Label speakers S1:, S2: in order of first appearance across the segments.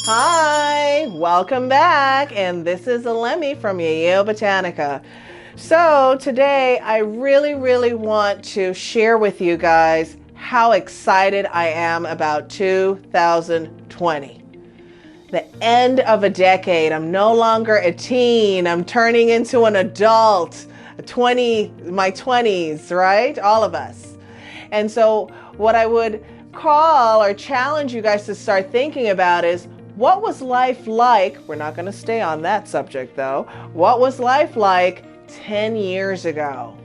S1: Hi, welcome back, and this is Alemi from Yeyeo Botanica. So today I really want to share with you guys how excited I am about 2020. The end of a decade. I'm no longer a teen. I'm turning into an adult. My 20s, right? All of us. And so what I would call or challenge you guys to start thinking about is, what was life like? We're not going to stay on that subject though. What was life like 10 years ago?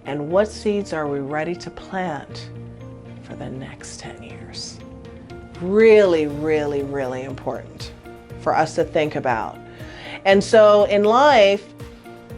S1: And what seeds are we ready to plant for the next 10 years? Really important for us to think about. And so in life,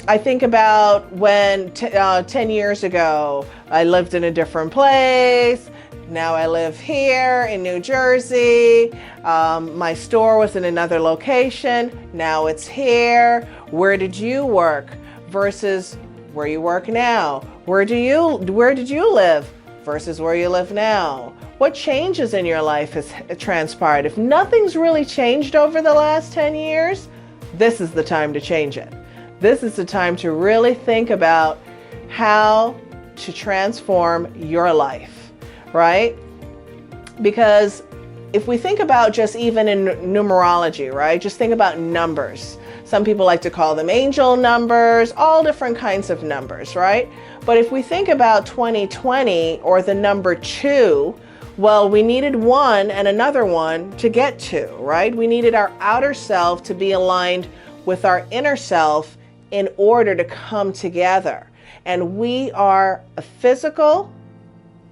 S1: I think about when 10 years ago, I lived in a different place. Now I live here in New Jersey. My store was in another location. Now it's here. Where did you work versus where you work now? Where did you live versus where you live now? What changes in your life has transpired? If nothing's really changed over the last 10 years, this is the time to change it. This is the time to really think about how to transform your life. Right? Because if we think about just even in numerology, right? Just think about numbers. Some people like to call them angel numbers, all different kinds of numbers, right? But if we think about 2020 or the number 2, well, we needed 1 and another 1 to get 2, right? We needed our outer self to be aligned with our inner self in order to come together. And we are a physical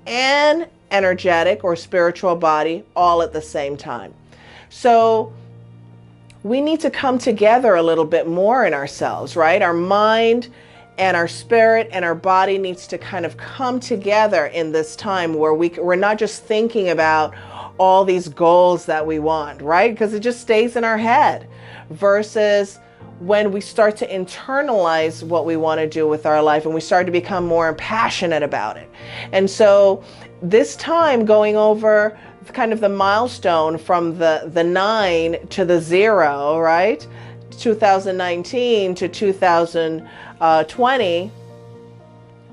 S1: and energetic or spiritual body all at the same time. So we need to come together a little bit more in ourselves, right? Our mind and our spirit and our body needs to kind of come together in this time where we're not just thinking about all these goals that we want, right? Because it just stays in our head versus when we start to internalize what we want to do with our life and we start to become more passionate about it. And so this time going over kind of the milestone from the 9 to the 0, right? 2019 to 2020,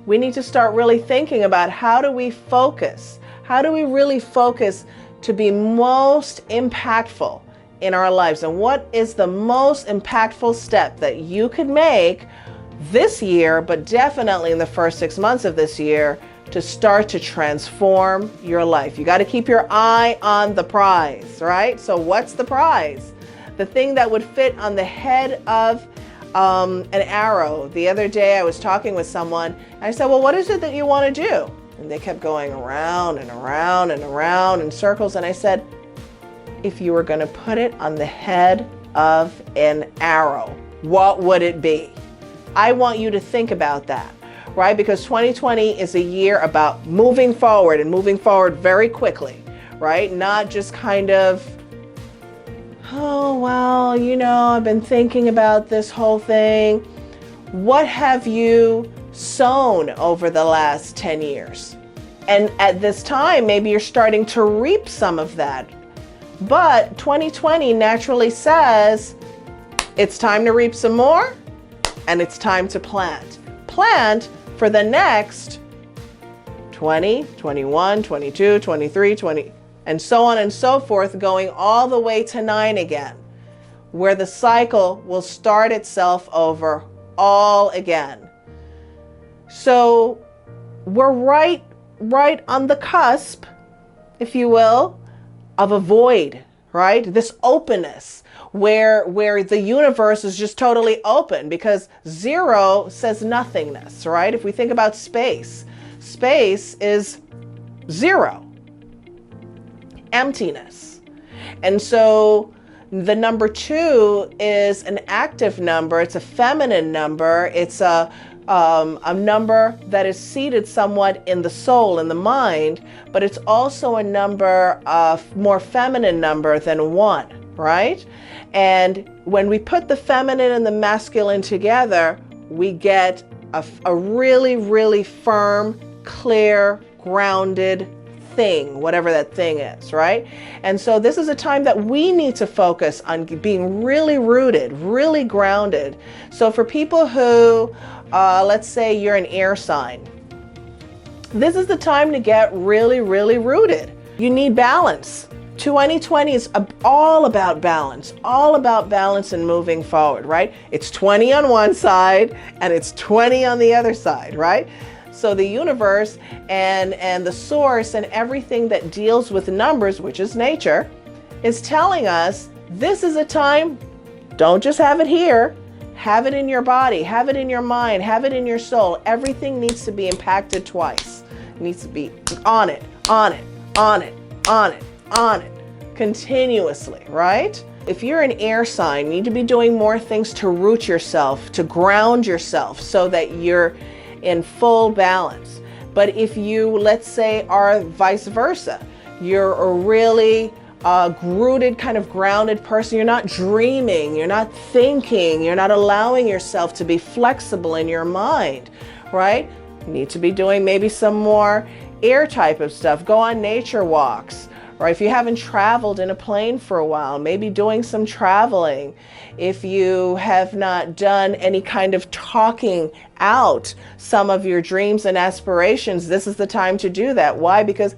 S1: we need to start really thinking about how do we focus? How do we really focus to be most impactful in our lives? And what is the most impactful step that you could make this year, but definitely in the first 6 months of this year, to start to transform your life? You got to keep your eye on the prize, right? So what's the prize? The thing that would fit on the head of an arrow. The other day I was talking with someone and I said, well, what is it that you want to do? And they kept going around and around and around in circles. And I said, if you were going to put it on the head of an arrow, what would it be? I want you to think about that, right? Because 2020 is a year about moving forward and moving forward very quickly, right? Not just kind of, oh, well, I've been thinking about this whole thing. What have you sown over the last 10 years? And at this time, maybe you're starting to reap some of that. But 2020 naturally says it's time to reap some more and it's time to plant. Plant for the next 20, 21, 22, 23, 20, and so on and so forth, going all the way to 9 again, where the cycle will start itself over all again. So we're right on the cusp, if you will, of a void, right? This openness where the universe is just totally open, because 0 says nothingness, right? If we think about space is 0, emptiness. And so the number 2 is an active number. It's a feminine number. It's a number that is seated somewhat in the soul, in the mind, but it's also a number of more feminine number than 1, right? And when we put the feminine and the masculine together, we get a really firm, clear, grounded thing, whatever that thing is, right? And so this is a time that we need to focus on being really rooted, really grounded. So for people who, let's say you're an air sign, this is the time to get really, really rooted. You need balance. 2020 is all about balance and moving forward, right? It's 20 on one side and it's 20 on the other side, right? So the universe and the source and everything that deals with numbers, which is nature, is telling us this is a time, don't just have it here, have it in your body, have it in your mind, have it in your soul. Everything needs to be impacted twice. It needs to be on it, on it, on it, on it, on it, continuously, right? If you're an air sign, you need to be doing more things to root yourself, to ground yourself so that you're in full balance. But if you, let's say, are vice versa, you're a really rooted, kind of grounded person, you're not dreaming, you're not thinking, you're not allowing yourself to be flexible in your mind, right? You need to be doing maybe some more air type of stuff. Go on nature walks. Or if you haven't traveled in a plane for a while, maybe doing some traveling. If you have not done any kind of talking out some of your dreams and aspirations, this is the time to do that. Why? Because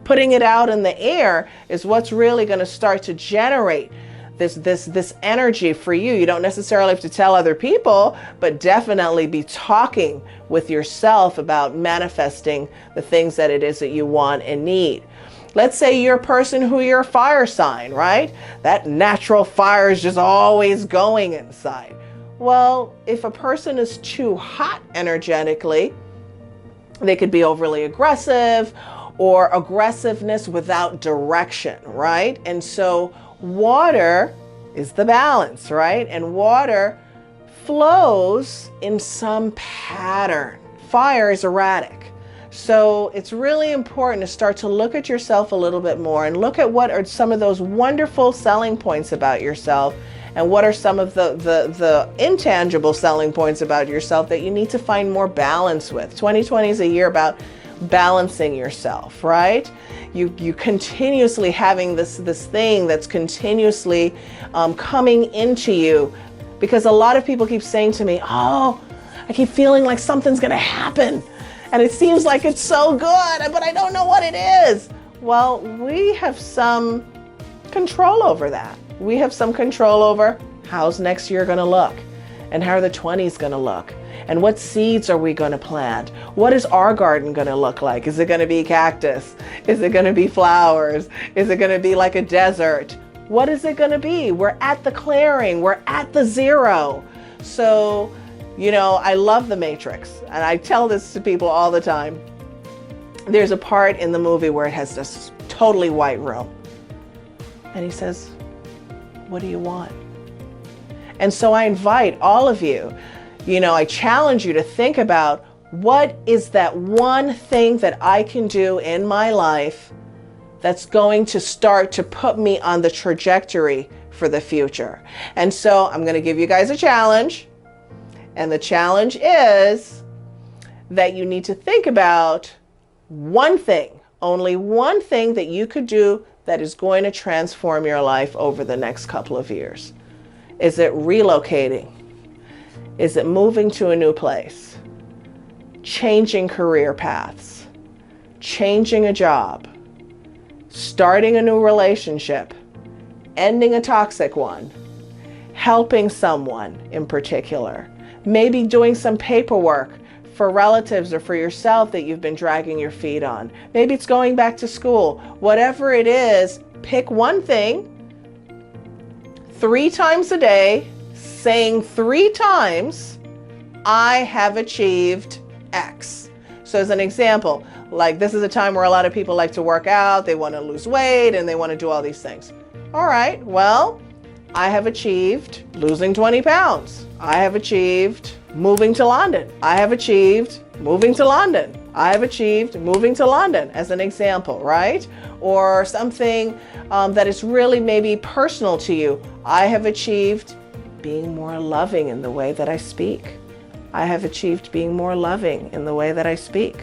S1: putting it out in the air is what's really going to start to generate this energy for you. You don't necessarily have to tell other people, but definitely be talking with yourself about manifesting the things that it is that you want and need. Let's say you're a person who you're a fire sign, right? That natural fire is just always going inside. Well, if a person is too hot energetically, they could be overly aggressive or aggressiveness without direction, right? And so water is the balance, right? And water flows in some pattern. Fire is erratic. So it's really important to start to look at yourself a little bit more and look at what are some of those wonderful selling points about yourself and what are some of the intangible selling points about yourself that you need to find more balance with. 2020 is a year about balancing yourself, right? You continuously having this thing that's continuously coming into you, because a lot of people keep saying to me, oh, I keep feeling like something's gonna happen. And it seems like it's so good, but I don't know what it is. Well, we have some control over that. We have some control over how's next year gonna look and how are the 20s gonna look and what seeds are we gonna plant? What is our garden gonna look like? Is it gonna be cactus? Is it gonna be flowers? Is it gonna be like a desert? What is it gonna be? We're at the clearing, we're at the zero. So, you know, I love The Matrix, and I tell this to people all the time. There's a part in the movie where it has this totally white room. And he says, what do you want? And so I invite all of you, you know, I challenge you to think about what is that one thing that I can do in my life that's going to start to put me on the trajectory for the future. And so I'm going to give you guys a challenge. And the challenge is that you need to think about one thing, only one thing that you could do that is going to transform your life over the next couple of years. Is it relocating? Is it moving to a new place? Changing career paths? Changing a job? Starting a new relationship? Ending a toxic one? Helping someone in particular? Maybe doing some paperwork for relatives or for yourself that you've been dragging your feet on. Maybe it's going back to school. Whatever it is, pick one thing 3 times a day, saying 3 times, I have achieved X. So as an example, like this is a time where a lot of people like to work out, they want to lose weight, and they want to do all these things. All right, well, I have achieved losing 20 pounds. I have achieved moving to London. I have achieved moving to London. I have achieved moving to London, as an example, right? Or something that is really maybe personal to you. I have achieved being more loving in the way that I speak. I have achieved being more loving in the way that I speak.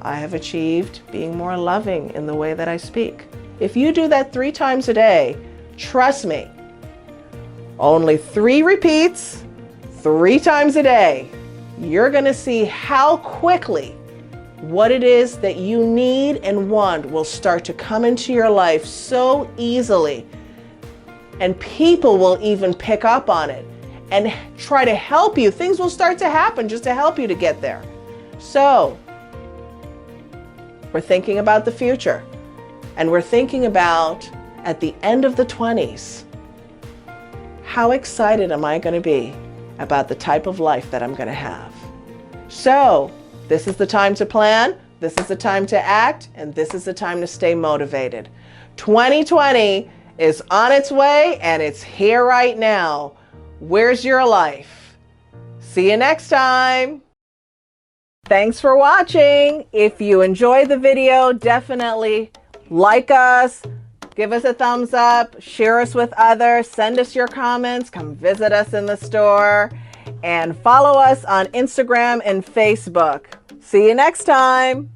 S1: I have achieved being more loving in the way that I speak. If you do that 3 times a day, trust me, only 3 repeats, 3 times a day, you're going to see how quickly what it is that you need and want will start to come into your life so easily. And people will even pick up on it and try to help you. Things will start to happen just to help you to get there. So, we're thinking about the future. And we're thinking about, at the end of the 20s, how excited am I going to be about the type of life that I'm going to have? So, this is the time to plan, this is the time to act, and this is the time to stay motivated. 2020 is on its way and it's here right now. Where's your life? See you next time. Thanks for watching. If you enjoyed the video, definitely like us, give us a thumbs up, share us with others, send us your comments, come visit us in the store, and follow us on Instagram and Facebook. See you next time.